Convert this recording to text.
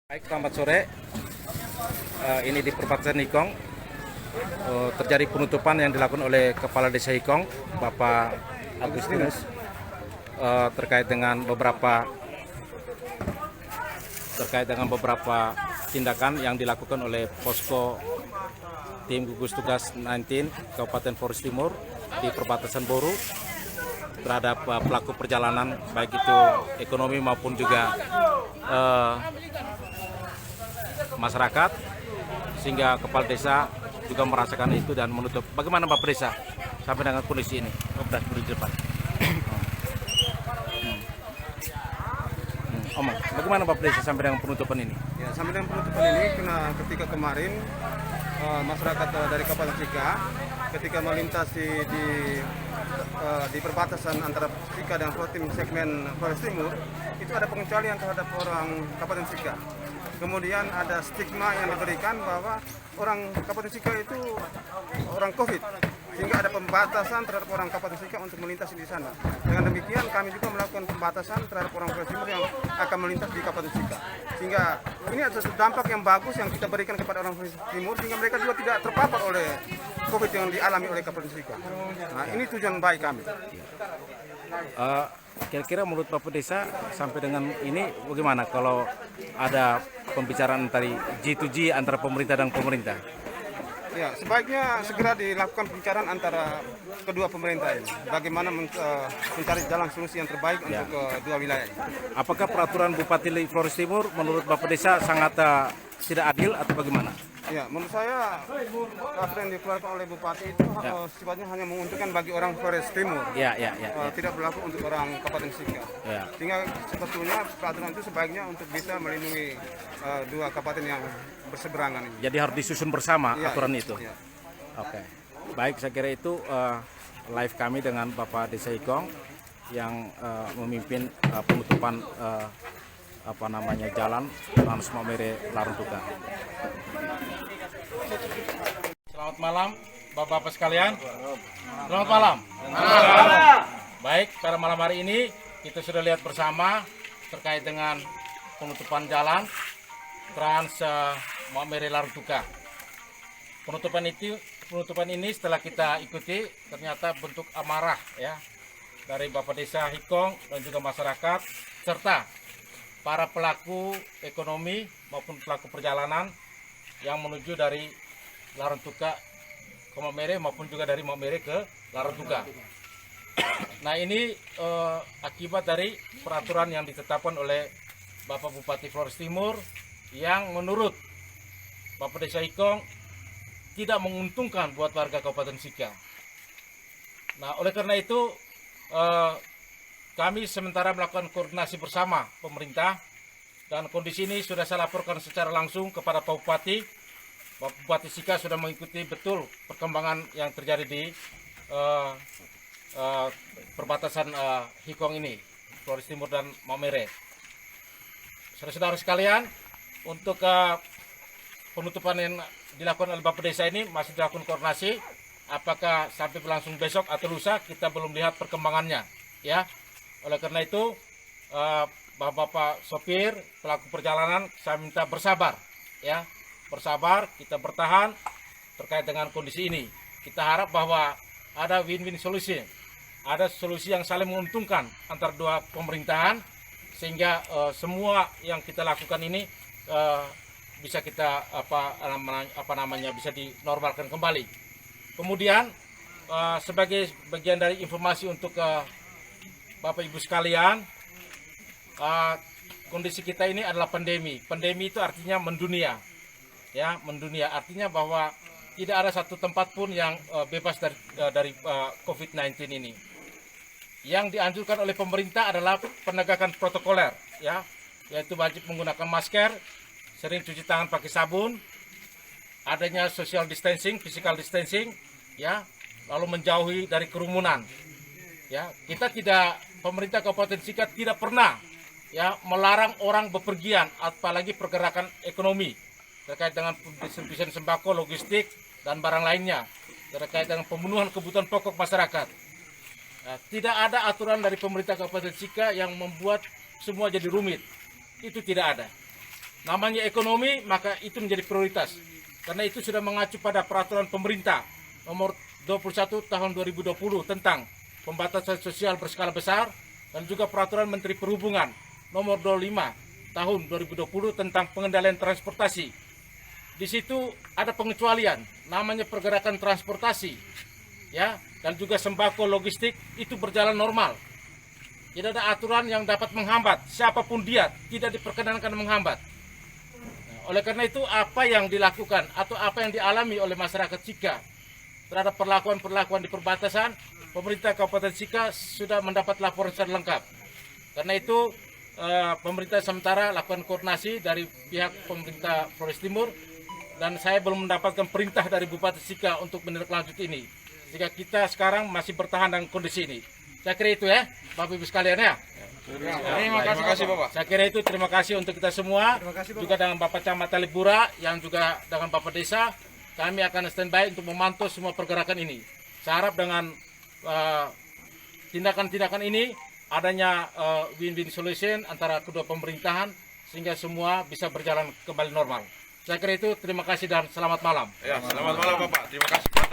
Baik, selamat sore. Ini di perbatasan Hikong terjadi penutupan yang dilakukan oleh Kepala Desa Hikong, Bapak Agustinus, terkait dengan beberapa tindakan yang dilakukan oleh posko tim gugus tugas 19 Kabupaten Flores Timur di perbatasan Boru terhadap pelaku perjalanan baik itu ekonomi maupun juga masyarakat, sehingga kepala desa juga merasakan itu dan menutup. Bagaimana Bapak Desa sampai dengan kondisi ini? Di depan. Om, bagaimana Bapak Desa sampai dengan penutupan ini? Ya, sampai dengan penutupan ini karena ketika kemarin masyarakat dari Kabupaten Sika ketika melintasi di perbatasan antara Sika dan Flores segmen Flores Timur itu ada pengecualian terhadap orang Kabupaten Sika. Kemudian ada stigma yang diberikan bahwa orang Kabupaten Sika itu orang COVID, sehingga ada pembatasan terhadap orang Kabupaten Sika untuk melintasi di sana. Dengan demikian kami juga melakukan pembatasan terhadap orang Flores Timur yang akan melintas di Kabupaten Sika. Sehingga ini ada satu dampak yang bagus yang kita berikan kepada orang Flores Timur, sehingga mereka juga tidak terpapar oleh COVID yang dialami oleh Kabupaten Sika. Nah, ini tujuan baik kami. Kira-kira menurut Bapak Desa sampai dengan ini bagaimana kalau ada pembicaraan dari G2G antara pemerintah dan pemerintah? Ya, sebaiknya segera dilakukan pembicaraan antara kedua pemerintah ini. Bagaimana mencari jalan solusi yang terbaik untuk kedua wilayah. Apakah peraturan Bupati Flores Timur menurut Bapak Desa sangat tidak adil atau bagaimana? Ya, menurut saya apa yang dikeluarkan oleh Bupati itu sifatnya hanya menguntungkan bagi orang Flores Timur. Tidak berlaku untuk orang Kabupaten Sika. Sehingga sebetulnya peraturan itu sebaiknya untuk bisa melindungi dua kabupaten yang berseberangan ini. Jadi harus disusun bersama aturan itu. Ya. Oke. Baik, saya kira itu live kami dengan Bapak Desa Hikong yang memimpin penutupan jalan Trans Maumere Laruntuka. Selamat malam Bapak-bapak sekalian. Selamat malam. Baik, pada malam hari ini kita sudah lihat bersama terkait dengan penutupan jalan Trans Maumere Laruntuka. Penutupan ini setelah kita ikuti ternyata bentuk amarah ya dari Bapak Desa Hikong dan juga masyarakat serta para pelaku ekonomi maupun pelaku perjalanan yang menuju dari Laruntuka ke Maumere maupun juga dari Maumere ke Laruntuka. Nah, ini akibat dari peraturan yang ditetapkan oleh Bapak Bupati Flores Timur yang menurut Bapak Desa Hikong tidak menguntungkan buat warga Kabupaten Sika. Nah, oleh karena itu kami sementara melakukan koordinasi bersama pemerintah dan kondisi ini sudah saya laporkan secara langsung kepada Pak Bupati. Pak Bupati Sika sudah mengikuti betul perkembangan yang terjadi di perbatasan Hikong ini, Flores Timur dan Maumere. Saudara-saudara sekalian, untuk penutupan yang dilakukan oleh Bapak Desa ini masih dilakukan koordinasi. Apakah sampai berlangsung besok atau lusa kita belum lihat perkembangannya, ya. Oleh karena itu, Bapak-bapak sopir, pelaku perjalanan, saya minta bersabar, ya, bersabar, kita bertahan terkait dengan kondisi ini. Kita harap bahwa ada win-win solusi, ada solusi yang saling menguntungkan antara dua pemerintahan, sehingga semua yang kita lakukan ini bisa kita bisa dinormalkan kembali. Kemudian sebagai bagian dari informasi untuk Bapak Ibu sekalian, kondisi kita ini adalah pandemi. Pandemi itu artinya mendunia, ya, mendunia. Artinya bahwa tidak ada satu tempat pun yang bebas dari COVID-19 ini. Yang dianjurkan oleh pemerintah adalah penegakan protokoler, ya, yaitu wajib menggunakan masker, sering cuci tangan pakai sabun, adanya social distancing, physical distancing, ya, lalu menjauhi dari kerumunan. Ya, pemerintah Kabupaten Sika tidak pernah ya melarang orang bepergian, apalagi pergerakan ekonomi terkait dengan distribusi sembako, logistik dan barang lainnya, terkait dengan pemenuhan kebutuhan pokok masyarakat. Tidak ada aturan dari pemerintah Kabupaten Sika yang membuat semua jadi rumit. Itu tidak ada. Namanya ekonomi, maka itu menjadi prioritas. Karena itu sudah mengacu pada peraturan pemerintah nomor 21 tahun 2020 tentang pembatasan sosial berskala besar dan juga peraturan Menteri Perhubungan nomor 25 tahun 2020 tentang pengendalian transportasi. Di situ ada pengecualian, namanya pergerakan transportasi, ya, dan juga sembako logistik itu berjalan normal. Tidak ada aturan yang dapat menghambat, siapapun dia tidak diperkenankan menghambat. Oleh karena itu, apa yang dilakukan atau apa yang dialami oleh masyarakat Sika terhadap perlakuan-perlakuan di perbatasan, pemerintah Kabupaten Sika sudah mendapat laporan secara lengkap. Karena itu, pemerintah sementara lakukan koordinasi dari pihak pemerintah Flores Timur, dan saya belum mendapatkan perintah dari Bupati Sika untuk menindaklanjuti ini. Jika kita sekarang masih bertahan dengan kondisi ini. Saya kira itu ya, Bapak Ibu sekalian ya. Terima kasih Bapak. Saya kira itu, terima kasih untuk kita semua, juga dengan Bapak Camat Talipura, yang juga dengan Bapak Desa, kami akan standby untuk memantau semua pergerakan ini. Saya harap dengan tindakan-tindakan ini, adanya win-win solution antara kedua pemerintahan, sehingga semua bisa berjalan kembali normal. Saya kira itu, terima kasih dan selamat malam. Ya, selamat malam Bapak. Terima kasih.